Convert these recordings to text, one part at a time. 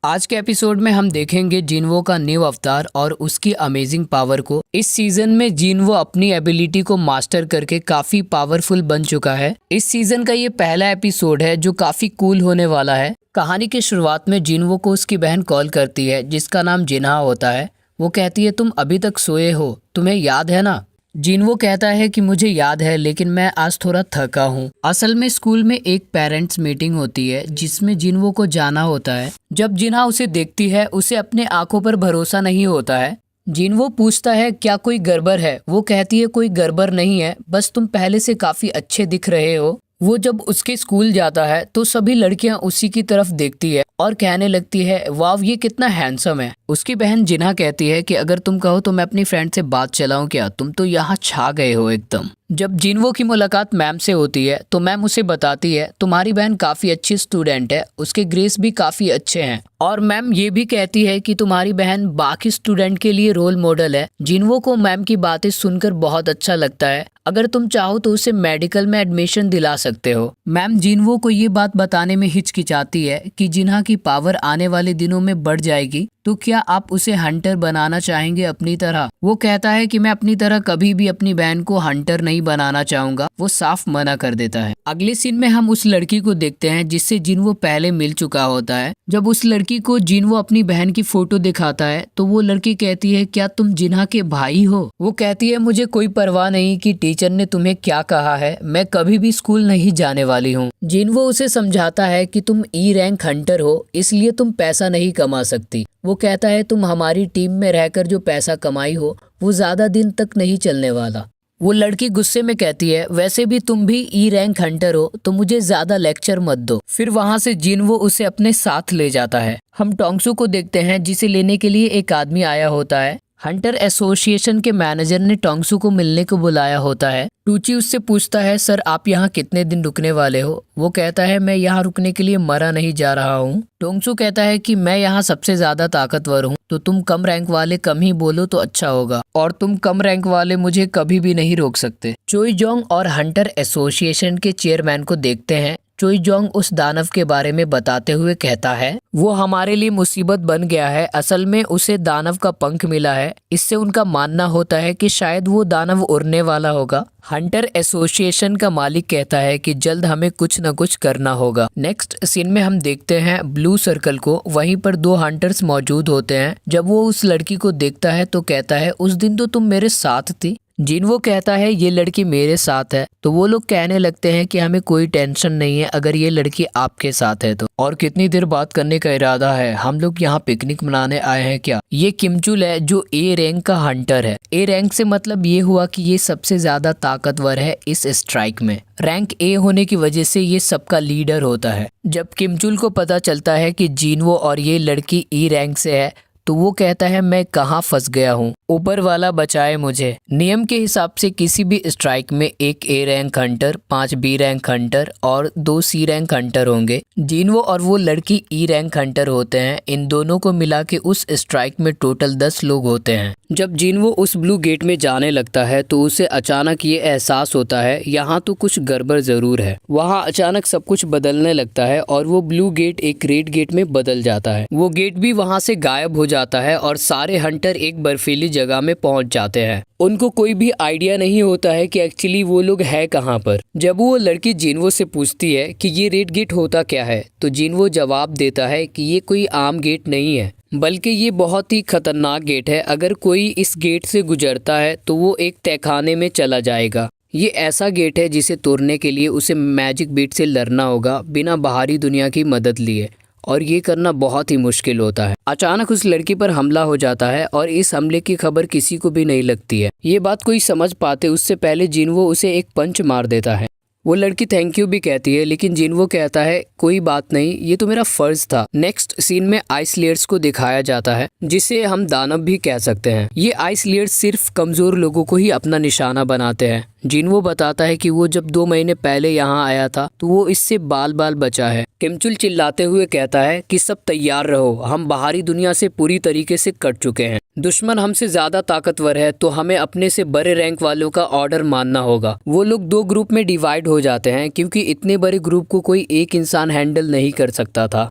आज के एपिसोड में हम देखेंगे जिनवो का न्यू अवतार और उसकी अमेजिंग पावर को। इस सीजन में जिनवो अपनी एबिलिटी को मास्टर करके काफी पावरफुल बन चुका है। इस सीजन का ये पहला एपिसोड है जो काफी कूल होने वाला है। कहानी की शुरुआत में जिनवो को उसकी बहन कॉल करती है जिसका नाम जिन्हा होता है। वो कहती है तुम अभी तक सोए हो, तुम्हें याद है ना। जिनवो कहता है कि मुझे याद है लेकिन मैं आज थोड़ा थका हूँ। असल में स्कूल में एक पेरेंट्स मीटिंग होती है जिसमें जिनवो को जाना होता है। जब जिन्हा उसे देखती है उसे अपने आंखों पर भरोसा नहीं होता है। जिनवो पूछता है क्या कोई गड़बड़ है। वो कहती है कोई गड़बड़ नहीं है, बस तुम पहले से काफी अच्छे दिख रहे हो। वो जब उसके स्कूल जाता है तो सभी लड़कियां उसी की तरफ देखती है और कहने लगती है वाव ये कितना हैंडसम है। उसकी बहन जिन्हा कहती है कि अगर तुम कहो तो मैं अपनी फ्रेंड से बात चलाऊं क्या, तुम तो यहाँ छा गए हो एकदम। जब जिनवो की मुलाकात मैम से होती है तो मैम उसे बताती है तुम्हारी बहन काफी अच्छी स्टूडेंट है, उसके ग्रेस भी काफी अच्छे हैं। और मैम ये भी कहती है कि तुम्हारी बहन बाकी स्टूडेंट के लिए रोल मॉडल है। जिनवो को मैम की बातें सुनकर बहुत अच्छा लगता है। अगर तुम चाहो तो उसे मेडिकल में एडमिशन दिला सकते हो। मैम जिनवो को ये बात बताने में हिचकिचाती है कि जिन्हा की पावर आने वाले दिनों में बढ़ जाएगी, तो क्या आप उसे हंटर बनाना चाहेंगे अपनी तरह। वो कहता है कि मैं अपनी तरह कभी भी अपनी बहन को हंटर नहीं बनाना चाहूंगा। वो साफ मना कर देता है। अगले सीन में हम उस लड़की को देखते हैं जिससे जिनवो पहले मिल चुका होता है। जब उस लड़की को जिनवो अपनी बहन की फोटो दिखाता है तो वो लड़की कहती है क्या तुम जिन्हा के भाई हो। वो कहती है मुझे कोई परवाह नहीं कि टीचर ने तुम्हें क्या कहा है, मैं कभी भी स्कूल नहीं जाने वाली हूँ। जिनवो उसे समझाता है कि तुम ई रैंक हंटर हो इसलिए तुम पैसा नहीं कमा सकती। वो कहता है तुम हमारी टीम में रहकर जो पैसा कमाई हो वो ज्यादा दिन तक नहीं चलने वाला। वो लड़की गुस्से में कहती है वैसे भी तुम भी ई रैंक हंटर हो तो मुझे ज्यादा लेक्चर मत दो। फिर वहां से जिनवो उसे अपने साथ ले जाता है। हम टोंगसू को देखते हैं जिसे लेने के लिए एक आदमी आया होता है। हंटर एसोसिएशन के मैनेजर ने टोंगसू को मिलने को बुलाया होता है। टूची उससे पूछता है सर आप यहाँ कितने दिन रुकने वाले हो। वो कहता है मैं यहाँ रुकने के लिए मरा नहीं जा रहा हूँ। टोंगसू कहता है कि मैं यहाँ सबसे ज्यादा ताकतवर हूँ तो तुम कम रैंक वाले कम ही बोलो तो अच्छा होगा, और तुम कम रैंक वाले मुझे कभी भी नहीं रोक सकते। चोई जोंग और हंटर एसोसिएशन के चेयरमैन को देखते हैं। चोई जोंग उस दानव के बारे में बताते हुए कहता है वो हमारे लिए मुसीबत बन गया है। असल में उसे दानव का पंख मिला है। इससे उनका मानना होता है कि शायद वो दानव उड़ने वाला होगा। हंटर एसोसिएशन का मालिक कहता है कि जल्द हमें कुछ न कुछ करना होगा। नेक्स्ट सीन में हम देखते हैं ब्लू सर्कल को। वहीं पर दो हंटर्स मौजूद होते हैं। जब वो उस लड़की को देखता है तो कहता है उस दिन तो तुम मेरे साथ थी। जिनवो कहता है ये लड़की मेरे साथ है। तो वो लोग कहने लगते हैं कि हमें कोई टेंशन नहीं है अगर ये लड़की आपके साथ है तो। और कितनी देर बात करने का इरादा है, हम लोग यहाँ पिकनिक मनाने आए हैं क्या। ये किमचुल है जो ए रैंक का हंटर है। ए रैंक से मतलब ये हुआ कि ये सबसे ज्यादा ताकतवर है इस स्ट्राइक में। रैंक ए होने की वजह से ये सबका लीडर होता है। जब किमचुल को पता चलता है कि जिनवो और ये लड़की ई रैंक से है तो वो कहता है मैं कहाँ फंस गया हूँ, ऊपर वाला बचाए मुझे। नियम के हिसाब से किसी भी स्ट्राइक में एक A rank hunter, 5 B rank hunter और 2 सी रैंक हंटर होंगे। जिनवो और वो लड़की ई रैंक हंटर होते हैं। इन दोनों को मिला के उस स्ट्राइक में टोटल 10 लोग होते हैं। जब जिनवो उस ब्लू गेट में जाने लगता है तो उसे अचानक ये एहसास होता है यहाँ तो कुछ गड़बड़ जरूर है। वहाँ अचानक सब कुछ बदलने लगता है और वो ब्लू गेट एक रेड गेट में बदल जाता है। वो गेट भी वहाँ से गायब हो जाता है और सारे हंटर एक बर्फीली जगह में पहुंच जाते हैं। उनको कोई भी आइडिया नहीं होता है कि एक्चुअली वो लोग है कहाँ पर। जब वो लड़की जिनवो से पूछती है कि ये रेड गेट होता क्या है तो जिनवो जवाब देता है कि ये कोई आम गेट नहीं है बल्कि ये बहुत ही खतरनाक गेट है। अगर कोई इस गेट से गुजरता है तो वो एक तहखाने में चला जाएगा। ये ऐसा गेट है जिसे तोड़ने के लिए उसे मैजिक बीट से लड़ना होगा बिना बाहरी दुनिया की मदद लिए, और ये करना बहुत ही मुश्किल होता है। अचानक उस लड़की पर हमला हो जाता है और इस हमले की खबर किसी को भी नहीं लगती है। ये बात कोई समझ पाते उससे पहले जिनवो उसे एक पंच मार देता है। वो लड़की थैंक यू भी कहती है लेकिन जिनवो कहता है कोई बात नहीं, ये तो मेरा फर्ज था। नेक्स्ट सीन में आइस लेयर्स को दिखाया जाता है जिसे हम दानव भी कह सकते हैं। ये आइस लेयर्स सिर्फ कमजोर लोगों को ही अपना निशाना बनाते हैं। जिनवो बताता है कि वो जब 2 महीने पहले यहाँ आया था तो वो इससे बाल बाल बचा है। किमचुल चिल्लाते हुए कहता है कि सब तैयार रहो, हम बाहरी दुनिया से पूरी तरीके से कट चुके हैं। दुश्मन हमसे ज्यादा ताकतवर है तो हमें अपने से बड़े रैंक वालों का ऑर्डर मानना होगा। वो लोग 2 ग्रुप में डिवाइड हो जाते हैं क्योंकि इतने बड़े ग्रुप को कोई एक इंसान हैंडल नहीं कर सकता था।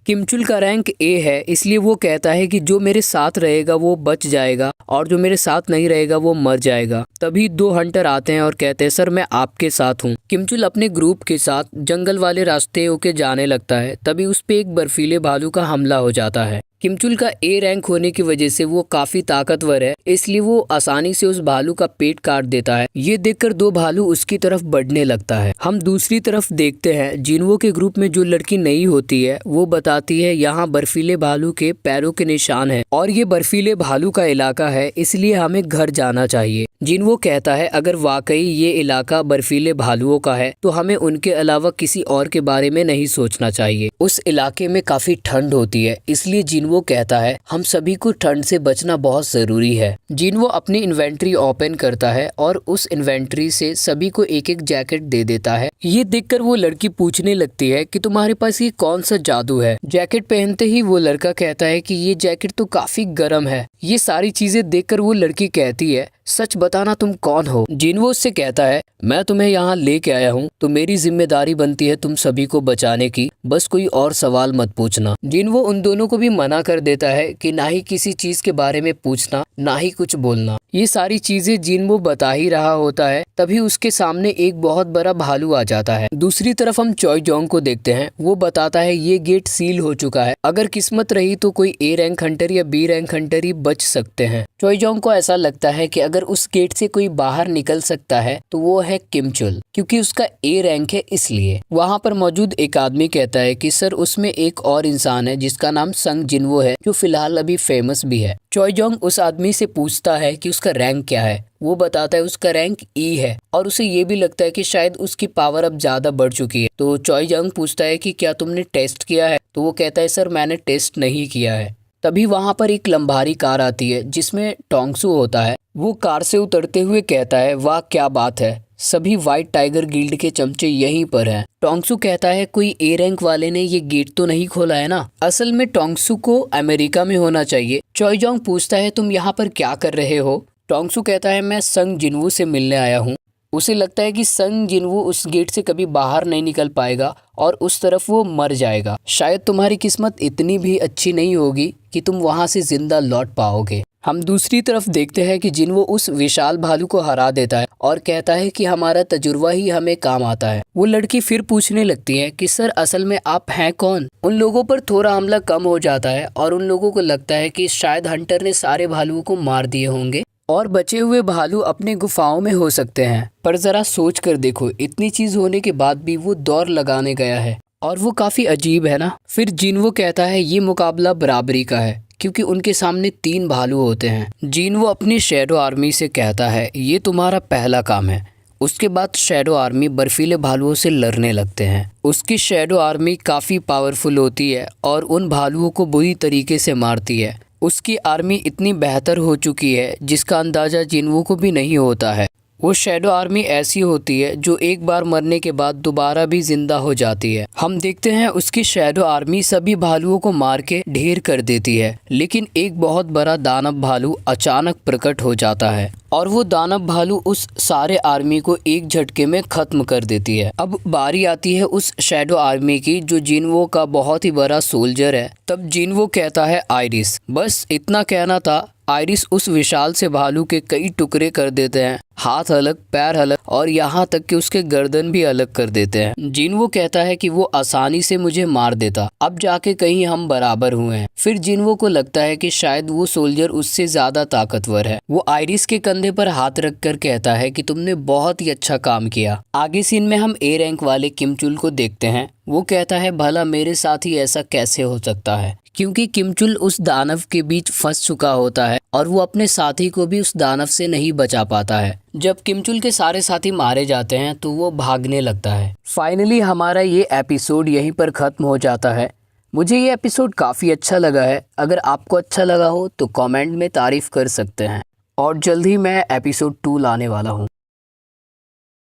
किमचुल का रैंक ए है, इसलिए वो कहता है कि जो मेरे साथ रहेगा वो बच जाएगा और जो मेरे साथ नहीं रहेगा वो मर जाएगा। तभी दो हंटर आते हैं और कहते हैं सर मैं आपके साथ हूँ। किमचुल अपने ग्रुप के साथ जंगल वाले रास्ते होके जाने लगता है। तभी उस पे एक बर्फीले भालू का हमला हो जाता है। किमचुल का ए रैंक होने की वजह से वो काफी ताकतवर है, इसलिए वो आसानी से उस भालू का पेट काट देता है। ये देखकर दो भालू उसकी तरफ बढ़ने लगता है। हम दूसरी तरफ देखते हैं जिन्वो के ग्रुप में जो लड़की नई होती है वो बताती है यहाँ बर्फीले भालू के पैरों के निशान है और ये बर्फीले भालू का इलाका है, इसलिए हमें घर जाना चाहिए। जिन्वो कहता है अगर वाकई ये इलाका बर्फीले भालुओं का है तो हमें उनके अलावा किसी और के बारे में नहीं सोचना चाहिए। उस इलाके में काफी ठंड होती है, इसलिए जिन्वो कहता है हम सभी को ठंड से बचना बहुत जरूरी है। जिन्वो अपनी इन्वेंट्री ओपन करता है और उस इन्वेंट्री से सभी को एक एक जैकेट दे देता है। ये देखकर वो लड़की पूछने लगती है कि तुम्हारे पास ये कौन सा जादू है। जैकेट पहनते ही वो लड़का कहता है कि ये जैकेट तो काफी गर्म है। ये सारी चीजें देखकर वो लड़की कहती है सच बताना तुम कौन हो। जिन्वो उससे कहता है मैं तुम्हें यहाँ लेके आया हूँ तो मेरी जिम्मेदारी बनती है तुम सभी को बचाने की, बस कोई और सवाल मत पूछना। जिन्वो उन दोनों को भी मना कर देता है कि ना ही किसी चीज के बारे में पूछना ना ही कुछ बोलना। ये सारी चीजें जिन्वो बता ही रहा होता है, तभी उसके सामने एक बहुत बड़ा भालू आ जाता है। दूसरी तरफ हम चॉयजोंग को देखते हैं। वो बताता है ये गेट सील हो चुका है, अगर किस्मत रही तो कोई ए रैंक हंटर या बी रैंक हंटर ही बच सकते हैं। चॉयजोंग को ऐसा लगता है कि अगर उस गेट से कोई बाहर निकल सकता है तो वो है किमचुल, क्योंकि उसका ए रैंक है इसलिए। वहाँ पर मौजूद एक आदमी कहता है कि सर उसमें एक और इंसान है जिसका नाम संग जिन्वो है, जो फिलहाल अभी फेमस भी है। चॉयजोंग उस आदमी से पूछता है कि उसका रैंक क्या है। वो बताता है उसका रैंक ई है और उसे ये भी लगता है कि शायद उसकी पावर अब ज्यादा बढ़ चुकी है। तो चॉयजोंग पूछता है कि क्या तुमने टेस्ट किया है। तो वो कहता है सर मैंने टेस्ट नहीं किया है। तभी वहाँ पर एक लंबारी कार आती है जिसमें टोंगसू होता है। वो कार से उतरते हुए कहता है वाह क्या बात है, सभी व्हाइट टाइगर गिल्ड के चमचे यहीं पर हैं। टोंगसू कहता है कोई ए रैंक वाले ने ये गेट तो नहीं खोला है ना। असल में टोंगसू को अमेरिका में होना चाहिए। चॉयजोंग पूछता है तुम यहाँ पर क्या कर रहे हो। टोंगसू कहता है मैं संग जिन्वो से मिलने आया हूँ। उसे लगता है कि संग जिन्वो उस गेट से कभी बाहर नहीं निकल पाएगा और उस तरफ वो मर जाएगा। शायद तुम्हारी किस्मत इतनी भी अच्छी नहीं होगी कि तुम वहां से जिंदा लौट पाओगे। हम दूसरी तरफ देखते हैं कि जिन्वो उस विशाल भालू को हरा देता है और कहता है कि हमारा तजुर्बा ही हमें काम आता है। वो लड़की फिर पूछने लगती है कि सर असल में आप हैं कौन। उन लोगों पर थोड़ा हमला कम हो जाता है और उन लोगों को लगता है कि शायद हंटर ने सारे भालुओं को मार दिए होंगे और बचे हुए भालू अपने गुफाओं में हो सकते हैं। पर जरा सोच कर देखो, इतनी चीज होने के बाद भी वो दौड़ लगाने गया है और वो काफी अजीब है ना। फिर जिन्वो कहता है ये मुकाबला बराबरी का है क्योंकि उनके सामने 3 भालू होते हैं। जिन्वो अपनी शैडो आर्मी से कहता है ये तुम्हारा पहला काम है। उसके बाद शैडो आर्मी बर्फीले भालुओं से लड़ने लगते हैं। उसकी शैडो आर्मी काफी पावरफुल होती है और उन भालुओं को बुरी तरीके से मारती है। उसकी आर्मी इतनी बेहतर हो चुकी है जिसका अंदाजा जिन्वो को भी नहीं होता है। वो शैडो आर्मी ऐसी होती है जो एक बार मरने के बाद दोबारा भी जिंदा हो जाती है। हम देखते हैं उसकी शैडो आर्मी सभी भालुओं को मार के ढेर कर देती है, लेकिन एक बहुत बड़ा दानव भालू अचानक प्रकट हो जाता है और वो दानव भालू उस सारे आर्मी को एक झटके में खत्म कर देती है। अब बारी आती है उस शैडो आर्मी की जो जिन्वो का बहुत ही बड़ा सोल्जर है। तब जिन्वो कहता है आइरिस। बस इतना कहना था। आइरिस उस विशाल से भालू के कई टुकड़े कर देते हैं, हाथ अलग पैर अलग और यहाँ तक कि उसके गर्दन भी अलग कर देते हैं। जिन्वो कहता है कि वो आसानी से मुझे मार देता, अब जाके कहीं हम बराबर हुए हैं। फिर जिन्वो को लगता है कि शायद वो सोल्जर उससे ज्यादा ताकतवर है। वो आइरिस के कंधे पर हाथ रख कर कहता है कि तुमने बहुत ही अच्छा काम किया। आगे सीन में हम ए रैंक वाले किमचुल को देखते हैं। वो कहता है भला मेरे साथ ही ऐसा कैसे हो सकता है, क्योंकि किमचुल उस दानव के बीच फंस चुका होता है और वो अपने साथी को भी उस दानव से नहीं बचा पाता है। जब किमचुल के सारे साथी मारे जाते हैं तो वो भागने लगता है। फाइनली हमारा ये एपिसोड यहीं पर खत्म हो जाता है। मुझे ये एपिसोड काफ़ी अच्छा लगा है। अगर आपको अच्छा लगा हो तो कमेंट में तारीफ कर सकते हैं और जल्द ही मैं एपिसोड 2 लाने वाला हूँ।